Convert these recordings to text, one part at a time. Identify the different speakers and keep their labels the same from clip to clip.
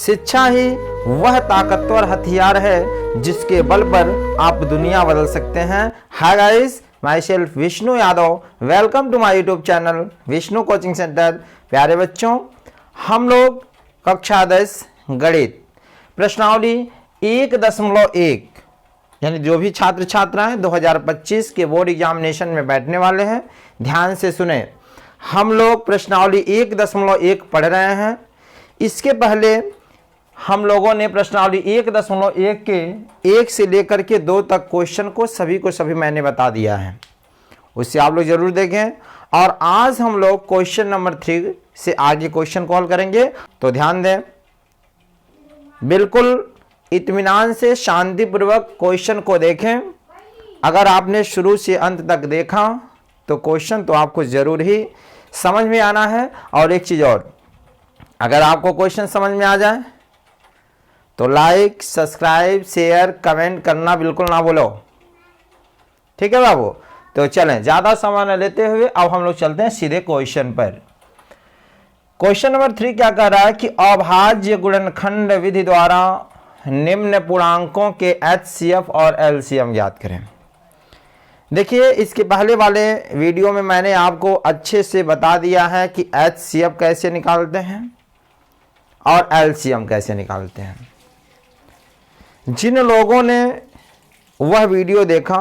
Speaker 1: शिक्षा ही वह ताकतवर हथियार है जिसके बल पर आप दुनिया बदल सकते हैं। Hi guys, myself Vishnu Yadav, welcome to my YouTube channel Vishnu coaching centre. प्यारे बच्चों, हम लोग कक्षा 10 गणित प्रश्नावली 1.1 यानी जो भी छात्र छात्राएं 2025 के बोर्ड एग्जामिनेशन में बैठने वाले हैं, ध्यान से सुने। हम लोग प्रश्नावली 1.1 पढ़ रहे हैं। इसके पहले हम लोगों ने प्रश्नावली 1.1 के 1 से लेकर के 2 तक क्वेश्चन को सभी मैंने बता दिया है, उससे आप लोग जरूर देखें। और आज हम लोग क्वेश्चन नंबर 3 से आगे क्वेश्चन कॉल करेंगे, तो ध्यान दें, बिल्कुल इत्मीनान से शांतिपूर्वक क्वेश्चन को देखें। अगर आपने शुरू से अंत तक देखा तो क्वेश्चन तो आपको जरूर ही समझ में आना है। और एक चीज़ और, अगर आपको क्वेश्चन समझ में आ जाए तो लाइक, सब्सक्राइब, शेयर, कमेंट करना बिल्कुल ना भूलो, ठीक है बाबू। तो चलें, ज़्यादा समय न लेते हुए अब हम लोग चलते हैं सीधे क्वेश्चन पर। क्वेश्चन नंबर 3 क्या कह रहा है कि अभाज्य गुणनखंड विधि द्वारा निम्न पूर्णांकों के HCF और LCM ज्ञात करें। देखिए, इसके पहले वाले वीडियो में मैंने आपको अच्छे से बता दिया है कि HCF कैसे निकालते हैं और LCM कैसे निकालते हैं। जिन लोगों ने वह वीडियो देखा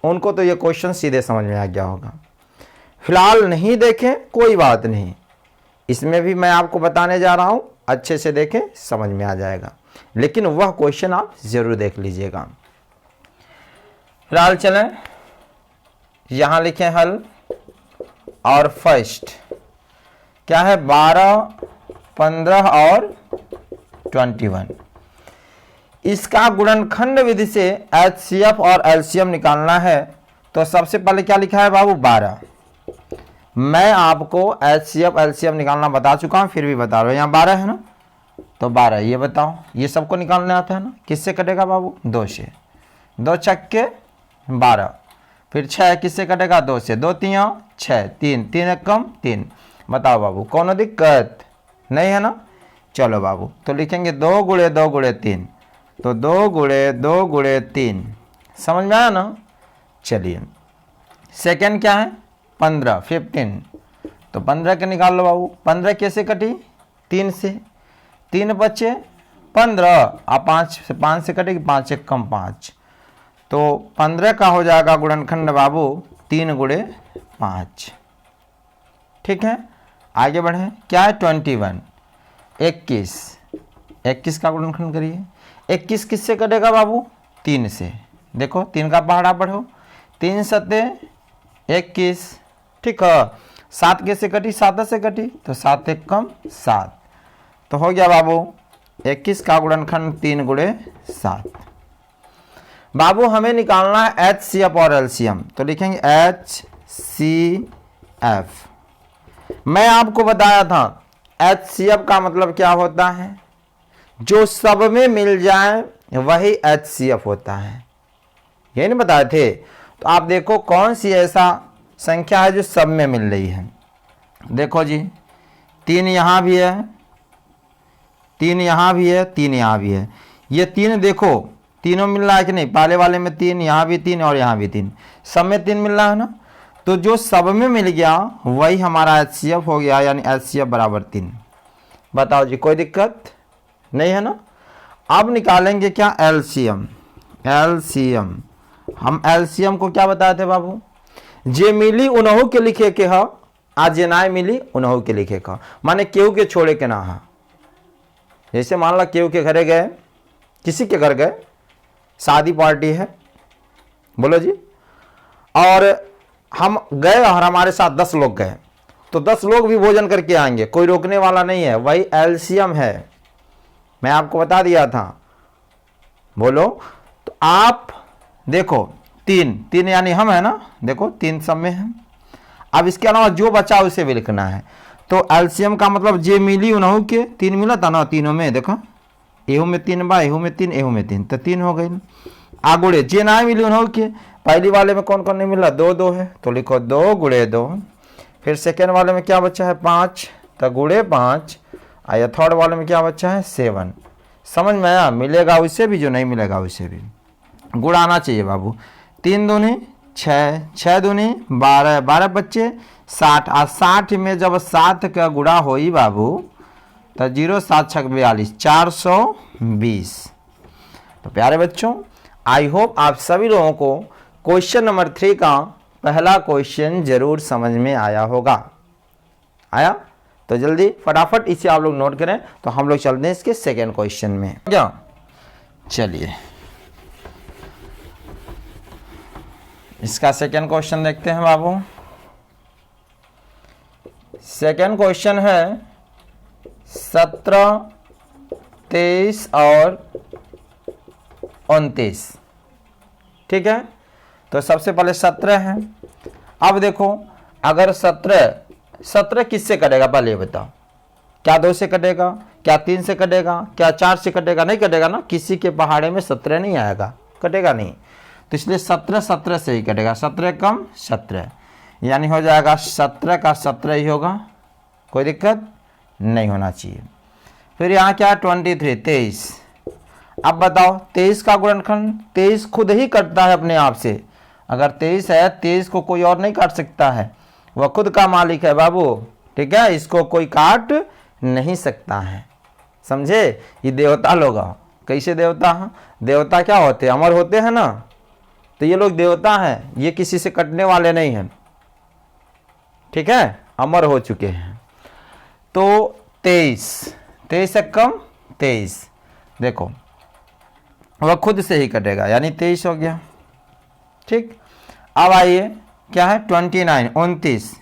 Speaker 1: उनको तो ये क्वेश्चन सीधे समझ में आ गया होगा। फिलहाल नहीं देखें कोई बात नहीं, इसमें भी मैं आपको बताने जा रहा हूं, अच्छे से देखें समझ में आ जाएगा, लेकिन वह क्वेश्चन आप जरूर देख लीजिएगा। फिलहाल चलें, यहां लिखें हल। और फर्स्ट क्या है, 12, 15 और 21। इसका गुणनखंड विधि से HCF और LCM निकालना है। तो सबसे पहले क्या लिखा है बाबू, 12। मैं आपको HCF LCM निकालना बता चुका हूं, फिर भी बता रहा हूं। यहाँ 12 है ना, तो 12 ये बताओ, ये सबको निकालने आता है ना। किससे कटेगा बाबू, 2 से। 2 छक्के 12, फिर 6 किससे कटेगा, 2 से। 2 तिया 6, 3 3 एक कम 3। बताओ बाबू, कोनो दिक्कत नहीं है ना। चलो बाबू, तो लिखेंगे 2 गुणे 2 गुणे 3, तो 2 गुणे 2 गुणे 3। समझ में आया ना। चलिए, सेकेंड क्या है, 15, 15। तो 15 के निकाल लो बाबू। 15 कैसे कटी, 3 से। 3 बचे 15, और 5 से कटेगी, 5 एक कम 5। तो 15 का हो जाएगा गुणनखंड बाबू 3 गुणे 5। ठीक है, आगे बढ़े। क्या है, 21, 21 का गुणनखंड करिए। 21 किससे कटेगा बाबू, 3 से। देखो 3 का पहाड़ा बढ़ो, 3 सत्ते 21। ठीक है, 7 कैसे कटी, 7 से कटी, तो 7 एक कम 7। तो हो गया बाबू 21 का गुणनखंड 3 गुणे 7। बाबू हमें निकालना है HCF और LCM, तो लिखेंगे HCF। मैं आपको बताया था HCF का मतलब क्या होता है, जो सब में मिल जाए वही HCF होता है, ये नहीं बताए थे। तो आप देखो कौन सी ऐसा संख्या है जो सब में मिल रही है। देखो जी, 3 यहाँ भी है, 3 यहाँ भी है, 3 यहाँ भी है। ये 3 देखो, तीनों मिल रहा है कि नहीं, पहले वाले में 3, यहाँ भी 3 और यहाँ भी 3, सब में 3 मिल रहा है ना। तो जो सब में मिल गया वही हमारा HCF हो गया, यानी HCF बराबर 3। बताओ जी, कोई दिक्कत नहीं है ना। अब निकालेंगे क्या, LCM। LCM हम LCM को क्या बताए थे बाबू, जे मिली उनहु के लिखे के ह, आज जे ना मिली उनहु के लिखे का, माने केहू के छोड़े के ना है। जैसे मान ला केहू के घरे गए, किसी के घर गए, शादी पार्टी है, बोलो जी, और हम गए और हमारे साथ 10 लोग गए, तो 10 लोग भी भोजन करके आएंगे, कोई रोकने वाला नहीं है, वही LCM है। मैं आपको बता दिया था, बोलो। तो आप देखो 3 यानी हम है ना, देखो 3 सब में है। अब इसके अलावा जो बचा उसे भी लिखना है। तो LCM का मतलब जे मिली उनहु के, 3 मिला था ना, तीनों में देखो, एहू में 3 बा, एहू में 3, एहू में 3, तो 3 हो गई। आगुड़े जे ना मिली उनहु के, पहली वाले में कौन कौन नहीं मिला, 2 2 है, तो लिखो 2 गुणे 2। फिर सेकेंड वाले में क्या बचा है, 5, तो गुणे 5, या थर्ड वाले में क्या बच्चा है 7। समझ में आया, मिलेगा उससे भी, जो नहीं मिलेगा उससे भी। गुण आना चाहिए बाबू। 3 दूनी 6, 6 दूनी 12, 12 बच्चे 60। और 60 में जब 7 का गुणा होई बाबू तो 0 7 6 42, 420। तो प्यारे बच्चों, आई होप आप सभी लोगों को क्वेश्चन नंबर 3 का पहला क्वेश्चन जरूर समझ में आया होगा। आया? तो जल्दी फटाफट इसे आप लोग नोट करें। तो हम लोग चलते हैं इसके सेकेंड क्वेश्चन में। क्या? चलिए इसका सेकेंड क्वेश्चन देखते हैं बाबू। सेकेंड क्वेश्चन है 17, 23 और 29। ठीक है, तो सबसे पहले 17 है। अब देखो, अगर 17 किससे कटेगा पहले ये बताओ। क्या 2 से कटेगा, क्या 3 से कटेगा, क्या 4 से कटेगा? नहीं कटेगा ना, किसी के पहाड़े में 17 नहीं आएगा, कटेगा नहीं। तो इसलिए 17 से ही कटेगा। 17 कम 17, यानी हो जाएगा 17 का 17 ही होगा, कोई दिक्कत नहीं होना चाहिए। फिर यहाँ क्या 23, 23। अब बताओ 23 का गुणनखंड, 23 खुद ही कटता है अपने आप से। अगर 23 है, 23 को कोई और नहीं काट सकता है, वह खुद का मालिक है बाबू। ठीक है, इसको कोई काट नहीं सकता है, समझे। ये देवता लोग, कैसे देवता हैं? देवता क्या होते हैं? अमर होते हैं ना, तो ये लोग देवता हैं, ये किसी से कटने वाले नहीं हैं। ठीक है, अमर हो चुके हैं। तो 23 से कम 23, देखो वह खुद से ही कटेगा, यानी 23 हो गया। ठीक, अब आइए क्या है 29, 29।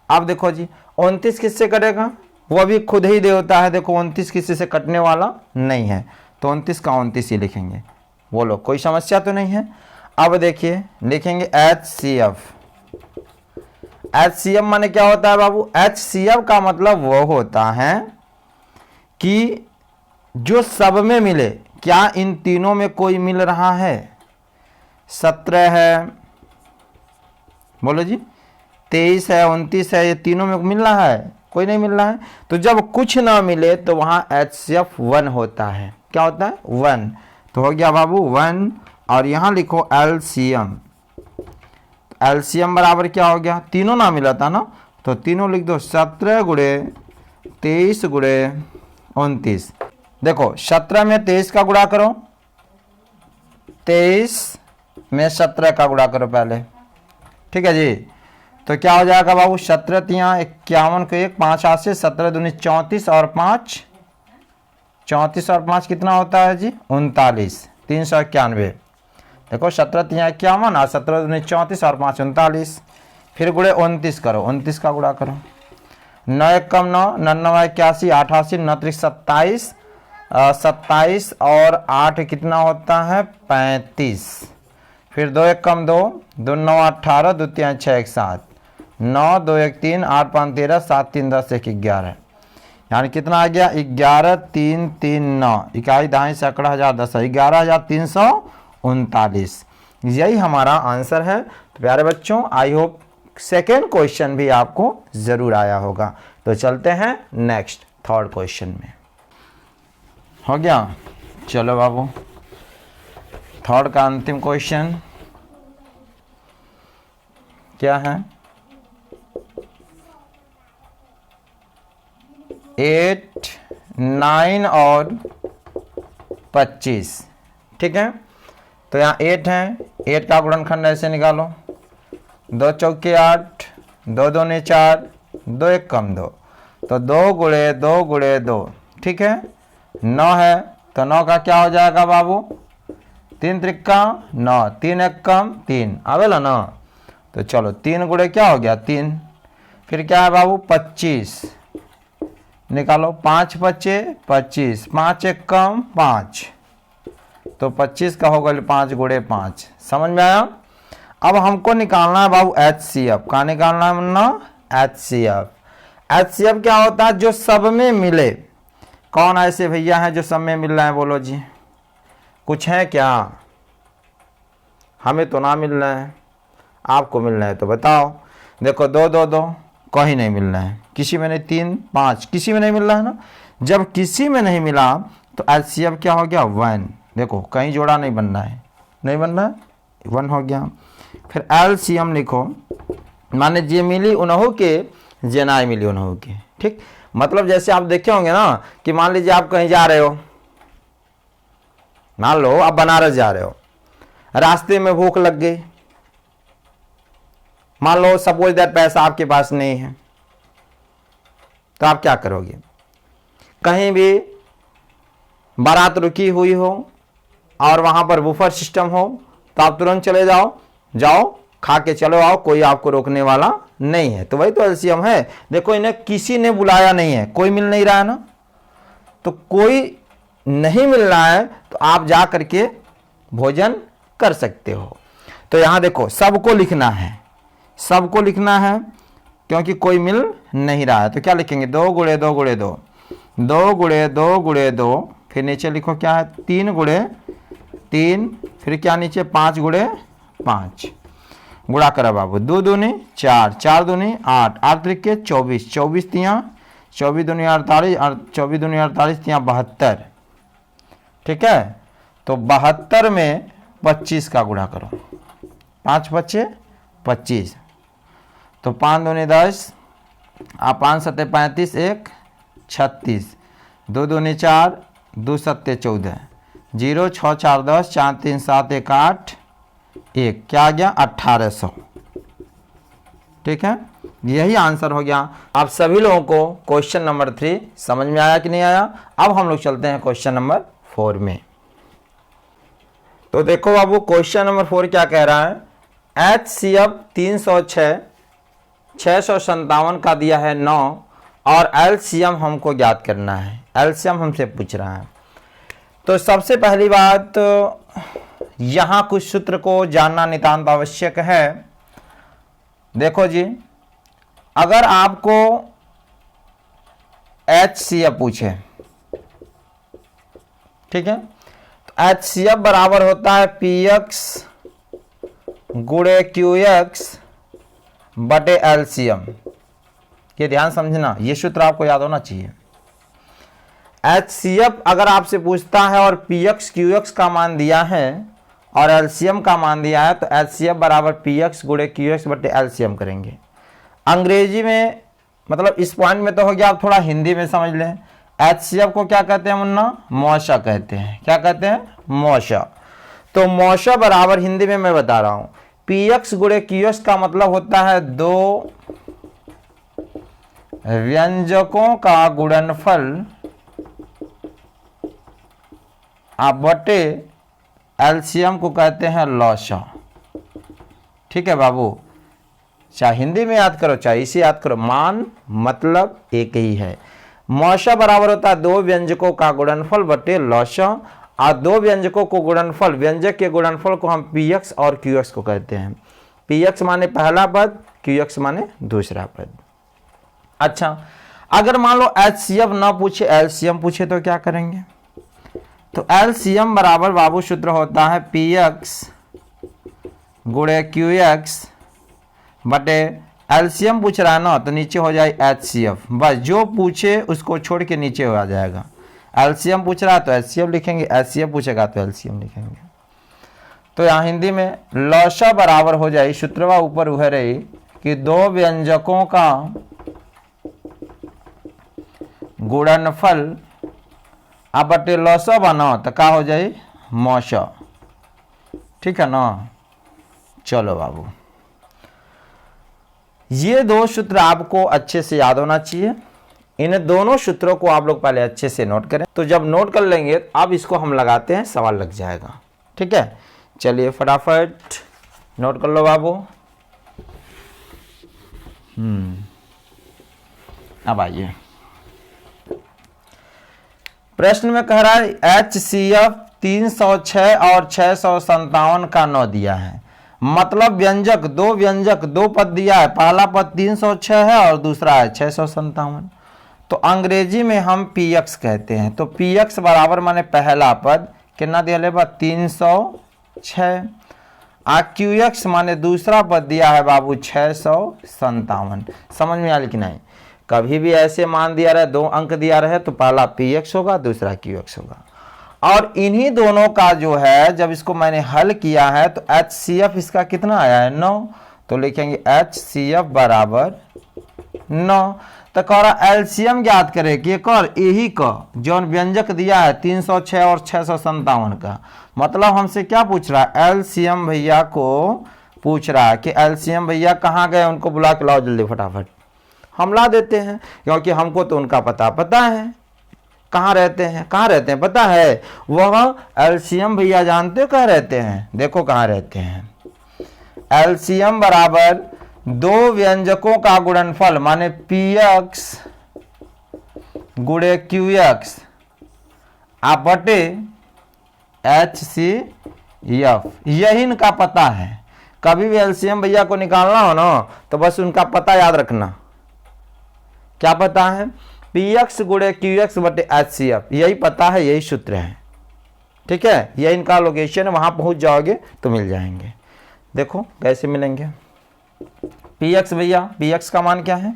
Speaker 1: अब देखो जी 29 किससे कटेगा? वह भी खुद ही देवता है। देखो 29 किसी से कटने वाला नहीं है, तो 29 का 29 ही लिखेंगे। बोलो कोई समस्या तो नहीं है। अब देखिए लिखेंगे HCF। HCF माने क्या होता है बाबू? HCF का मतलब वो होता है कि जो सब में मिले। क्या इन तीनों में कोई मिल रहा है? 17 है, बोलो जी, 23 है, 29 है, ये तीनों में मिल रहा है? कोई नहीं मिल रहा है। तो जब कुछ ना मिले तो वहां HCF 1 होता है। क्या होता है? 1। तो हो गया बाबू 1। और यहां लिखो LCM। LCM बराबर क्या हो गया? तीनों ना मिला था ना, तो तीनों लिख दो। 17 गुणे 23 गुणे 29। देखो 17 में 23 का गुणा करो, 23 में 17 का गुणा करो पहले। ठीक है जी, तो क्या हो जाएगा बाबू? 17 यहाँ 51 को 1, 5 हाथ से 17 दूनी 34 और 5 34 और 5 कितना होता है जी? 39, 391। देखो 17 यहाँ 51 और 17 दूनी 34 और 5 39। फिर गुणे 29 करो, 29 का गुणा करो। 9 1 कम 9, 99 81, 88, 9 27, 27 और 8 कितना होता है? 35। फिर 2 1 कम 2, 2 9 18, 2 3 6 1 7, 9 2 1 3, 8 5 13, 7 3 10 1 11। यानी कितना आ गया? 11 3 3 9, इकाई दहाई सैकड़ा हजार 10, 11,339। यही हमारा आंसर है। तो प्यारे बच्चों, आई होप सेकेंड क्वेश्चन भी आपको जरूर आया होगा। तो चलते हैं नेक्स्ट थर्ड क्वेश्चन में। हो गया? चलो बाबू, थर्ड का अंतिम क्वेश्चन क्या है? 8 9 और 25। ठीक है, तो यहाँ 8 है, 8 का गुणनखंड ऐसे निकालो। 2 चौके 8, 2 दूनी 4, 2 1 कम 2, तो 2 गुणे 2 गुणे 2। ठीक है, 9 है, तो 9 का क्या हो जाएगा बाबू? 3 त्रिक्का 9, 3 1 कम 3, आवेला ना। तो चलो 3 गुणे क्या हो गया? 3। फिर क्या है बाबू? 25 निकालो। 5 बचे 25, 5 1 कम 5, तो 25 का होगा 5 गुणे 5। समझ में आया? अब हमको निकालना है बाबू HCF। का निकालना है ना? HCF। HCF क्या होता है? जो सब में मिले। कौन ऐसे भैया हैं जो सब में मिल रहे हैं? बोलो जी, कुछ है क्या? हमें तो ना मिल रहे हैं, आपको मिल रहे हैं तो बताओ। देखो 2 2 2 कहीं नहीं मिल रहे हैं, किसी में नहीं, 3 5 किसी में नहीं मिल रहा है ना। जब किसी में नहीं मिला तो एलसीएम क्या हो गया 1। देखो कहीं जोड़ा नहीं बनना है, नहीं बनना है, 1 हो गया। फिर एलसीएम लिखो, माने जे मिली उन्हों के, जे ना मिली उन्हों के। ठीक, मतलब जैसे आप देखे होंगे ना कि मान लीजिए आप कहीं जा रहे हो, मान लो आप बनारस जा रहे हो, रास्ते में भूख लग गई, मान लो सपोज दैट पैसा आपके पास नहीं है, तो आप क्या करोगे? कहीं भी बारात रुकी हुई हो और वहां पर बुफर सिस्टम हो तो आप तुरंत चले जाओ, जाओ खा के चलो आओ, कोई आपको रोकने वाला नहीं है। तो वही तो एलसीएम है। देखो इन्हें किसी ने बुलाया नहीं है, कोई मिल नहीं रहा है ना, तो कोई नहीं मिल रहा है तो आप जा करके भोजन कर सकते हो। तो यहां देखो सबको लिखना है, सबको लिखना है क्योंकि कोई मिल नहीं रहा है। तो क्या लिखेंगे? 2 गुणे 2 गुणे 2, 2 गुणे 2 गुणे 2, फिर नीचे लिखो क्या है 3 गुणे 3, फिर क्या नीचे 5 गुणे 5। गुणा करा बाबू, 2 दूनी 4, 4 दूनी 8, 8 त्रिके 24, 24 तियाँ 24 दूनी 48, 24 दूनी 48 तियाँ 72। ठीक है, तो 72 में 25 का गुणा करो, 5 बच्चे 25, तो 5 दूनी 10, 5 सत्ते 35, 1 36, 2 दूनी 4, 2 सत्ते 14, 0 6 4 10, 4 3 7 1 8, 1 क्या आ गया 1800। ठीक है, यही आंसर हो गया। आप सभी लोगों को क्वेश्चन नंबर 3 समझ में आया कि नहीं आया? अब हम लोग चलते हैं क्वेश्चन नंबर 4 में। तो देखो बाबू क्वेश्चन नंबर 4 क्या कह रहा है? HCF 306 657 का दिया है 9 और एलसीएम हमको ज्ञात करना है। एलसीएम हमसे पूछ रहा है। तो सबसे पहली बात यहां कुछ सूत्र को जानना नितांत आवश्यक है। देखो जी, अगर आपको HCF पूछे, ठीक है, तो HCF बराबर होता है PX गुणे QX बटे एलसीएम। ये ध्यान समझना, ये सूत्र आपको याद होना चाहिए। HCF अगर आपसे पूछता है और PX QX का मान दिया है और एलसीएम का मान दिया है, तो HCF बराबर PX गुणे QX बटे एलसीएम करेंगे। अंग्रेजी में मतलब इस पॉइंट में तो हो गया, आप थोड़ा हिंदी में समझ लें। HCF को क्या कहते हैं मुन्ना? मौशा कहते हैं। क्या कहते हैं? मौशा। तो मौशा बराबर हिंदी में मैं बता रहा हूं, PX गुणे QX का मतलब होता है 2 व्यंजकों का गुणनफल बटे एलसीएम को कहते हैं लॉसा। ठीक है बाबू, चाहे हिंदी में याद करो चाहे इसे याद करो, मान मतलब एक ही है। मौशा बराबर होता है 2 व्यंजकों का गुणनफल बटे लॉसा, और 2 व्यंजकों को गुणनफल, व्यंजक के गुणनफल को हम PX और QX को कहते हैं। PX माने पहला पद, QX माने दूसरा पद। अच्छा, अगर मान लो HCF ना पूछे, एलसीएम पूछे तो क्या करेंगे? तो एलसीएम बराबर बाबू सूत्र होता है PX गुणे QX बटे एलसीएम पूछ रहा है ना, तो नीचे हो जाए HCF। बस जो पूछे उसको छोड़ के नीचे हो जाएगा। एलसीएम पूछ रहा है तो HCF लिखेंगे, HCF पूछेगा तो एलसीएम लिखेंगे। तो यहाँ हिंदी में लॉसा बराबर हो जाए, सूत्रवा ऊपर वह रही कि 2 व्यंजकों का गुणनफल बटे लॉसा बना तो क्या हो जाए मौशा। ठीक है ना? चलो बाबू, ये 2 सूत्र आपको अच्छे से याद होना चाहिए। इन दोनों सूत्रों को आप लोग पहले अच्छे से नोट करें, तो जब नोट कर लेंगे अब इसको हम लगाते हैं, सवाल लग जाएगा। ठीक है, चलिए फटाफट नोट कर लो बाबू। अब आइए, प्रश्न में कह रहा है HCF 306 और 657 का 9 दिया है। मतलब व्यंजक 2 पद दिया है, पहला पद 306 है और दूसरा है 657। तो अंग्रेजी में हम PX कहते हैं। तो PX बराबर माने पहला पद कितना दिया ले बा 306, QX माने दूसरा पद दिया है बाबू 657। समझ में आया कि नहीं? कभी भी ऐसे मान दिया रहे, 2 अंक दिया रहे तो पहला px होगा, दूसरा qx होगा। और इन्हीं दोनों का जो है जब इसको मैंने हल किया है तो HCF इसका कितना आया है 9, तो लिखेंगे HCF बराबर 9। तो कह रहा एलसीएम ज्ञात करे कि एक और यही का जो व्यंजक दिया है 306 और 657 का, मतलब हमसे क्या पूछ रहा है, एलसीएम भैया को पूछ रहा है कि एलसीएम भैया कहाँ गए, उनको बुला के लाओ जल्दी फटाफट। हम ला देते हैं क्योंकि हमको तो उनका पता है, कहाँ रहते हैं पता है। वह एलसीएम भैया जानते हो कहाँ रहते हैं, देखो कहाँ रहते हैं। एलसीएम बराबर 2 व्यंजकों का गुणनफल माने px गुणे qx आप बटे HCF, यही इनका पता है। कभी भी एलसीएम भैया को निकालना हो ना तो बस उनका पता याद रखना। क्या पता है, px गुणे qx बटे HCF, यही पता है, यही सूत्र है। ठीक है, यही इनका लोकेशन है, वहां पहुंच जाओगे तो मिल जाएंगे। देखो कैसे मिलेंगे। px भैया, px का मान क्या है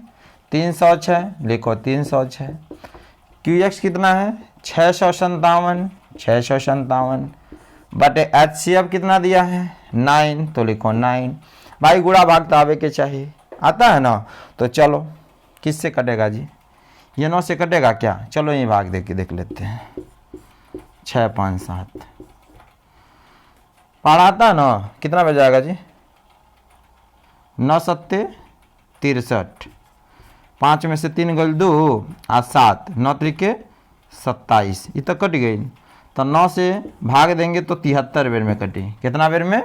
Speaker 1: 306, लिखो 306। qx कितना है 657 बटे HCF कितना दिया है 9, तो लिखो 9। भाई गुणा भाग तो आवे के चाहिए, आता है ना। तो चलो किससे कटेगा जी, ये 9 से कटेगा क्या, चलो ये भाग देख लेते हैं। 6 5 7 पढ़ाता ना, कितना बच जाएगा जी 9 सत्ते 63, 5 में से 3 गल 2 और 7, 9 त्रिके 27, ये तो कट गई। तो 9 से भाग देंगे तो 73 बेर में कटी, कितना बेर में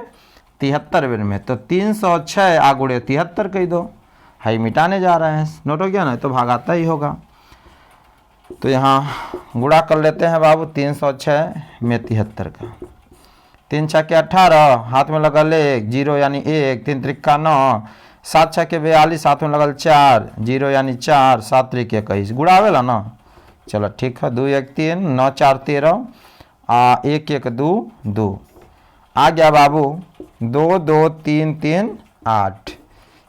Speaker 1: 73 बेर में। तो 306 आगुड़े 73 कह दो, हाई मिटाने जा रहे हैं, नोट हो गया ना, तो भागाता ही होगा। तो यहाँ गुणा कर लेते हैं बाबू, 306 में 73 का, 3 छक्के 18, हाथ में लगल 1 0 यानी 1, 3 त्रिक्का 9, 7 छक्के 42, हाथ में लगल 4 0 यानी 4, 7 त्रिके 21, गुणा आवेला ना। चलो ठीक है, 2 1 3 9 4 13 1 1 2 2 आ गया बाबू, 2 2 3 3 8,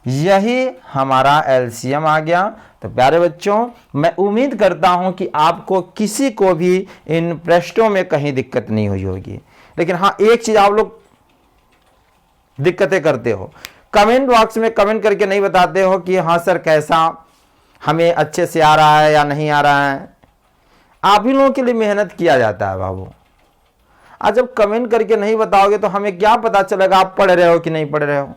Speaker 1: यही हमारा एलसीएम आ गया। तो प्यारे बच्चों, मैं उम्मीद करता हूं कि आपको किसी को भी इन प्रश्नों में कहीं दिक्कत नहीं हुई होगी। लेकिन हाँ, एक चीज आप लोग दिक्कतें करते हो, कमेंट बॉक्स में कमेंट करके नहीं बताते हो कि हाँ सर कैसा, हमें अच्छे से आ रहा है या नहीं आ रहा है। आप ही लोगों के लिए मेहनत किया जाता है बाबू। आज जब कमेंट करके नहीं बताओगे तो हमें क्या पता चलेगा आप पढ़ रहे हो कि नहीं पढ़ रहे हो।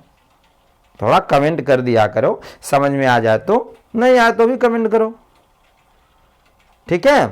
Speaker 1: थोड़ा कमेंट कर दिया करो, समझ में आ जाए तो, नहीं आए तो भी कमेंट करो, ठीक है।